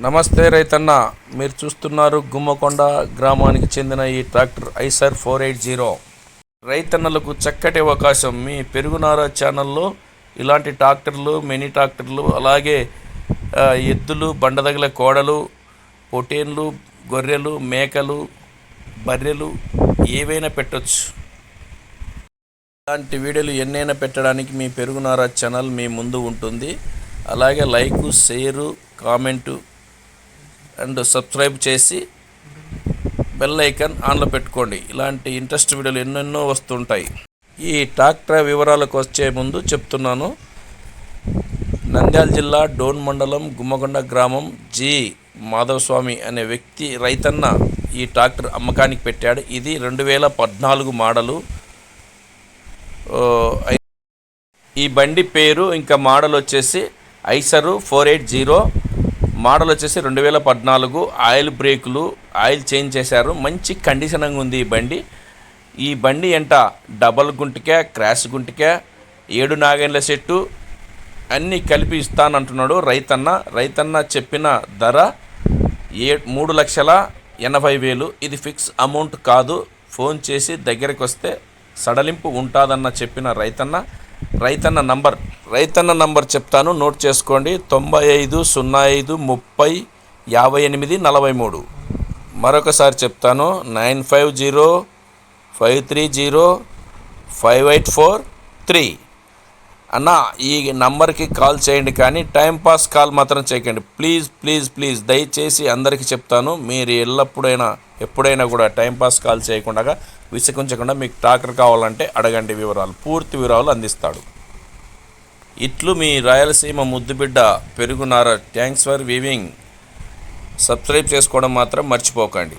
నమస్తే రైతన్న, మీరు చూస్తున్నారు గుమ్మకొండ గ్రామానికి చెందిన ఈ ట్రాక్టర్ ఐసర్ 480. రైతన్నలకు చక్కటి అవకాశం. మీ పెరుగునార ఛానల్లో ఇలాంటి ట్రాక్టర్లు, మినీ ట్రాక్టర్లు, అలాగే ఎద్దులు, బండదగల కోడలు, పొటేన్లు, గొర్రెలు, మేకలు, బర్రెలు ఏవైనా పెట్టొచ్చు. ఇలాంటి వీడియోలు ఎన్నైనా పెట్టడానికి మీ పెరుగునార ఛానల్ మీ ముందు ఉంటుంది. అలాగే like, share, comment and subscribe చేసి బెల్ ఐకాన్ ఆన్లో పెట్టుకోండి. ఇలాంటి ఇంట్రెస్ట్ వీడియోలు ఎన్నెన్నో వస్తుంటాయి. ఈ ట్రాక్టర్ వివరాలకు వచ్చే ముందు చెప్తున్నాను, నంద్యాల జిల్లా డోన్ మండలం గుమ్మకొండ గ్రామం జి మాధవస్వామి అనే వ్యక్తి రైతన్న ఈ ట్రాక్టర్ అమ్మకానికి పెట్టాడు. ఇది 2014 మోడలు. ఈ బండి పేరు ఇంకా మోడల్ వచ్చేసి ఐసర్ 480. మోడల్ వచ్చేసి 2014. ఆయిల్ బ్రేకులు, ఆయిల్ చేంజ్ చేశారు. మంచి కండిషన్గా ఉంది ఈ బండి. ఈ బండి ఎంట డబల్ గుంటిక, క్రాష్ గుంటిక, 7 నాగేండ్ల సెట్టు అన్నీ కలిపి ఇస్తానంటున్నాడు రైతన్న చెప్పిన ధర 3,80,000. ఇది ఫిక్స్ అమౌంట్ కాదు. ఫోన్ చేసి దగ్గరికి వస్తే సడలింపు ఉంటుందన్న చెప్పిన రైతన్న నంబర్ చెప్తాను, నోట్ చేసుకోండి. 9505305843. మరొకసారి చెప్తాను, 9505305843. అన్న, ఈ నంబర్కి కాల్ చేయండి, కానీ టైంపాస్ కాల్ మాత్రం చేయకండి. ప్లీజ్ దయచేసి అందరికీ చెప్తాను, మీరు ఎప్పుడైనా కూడా టైంపాస్ కాల్ చేయకుండా, విసుకుంచకుండా మీకు ట్రాక్టర్ కావాలంటే అడగండి. పూర్తి వివరాలు అందిస్తాడు. ఇట్లు మీ రాయలసీమ ముద్దుబిడ్డ పెరుగునార. Thanks for viewing. సబ్స్క్రైబ్ చేసుకోవడం మాత్రం మర్చిపోకండి.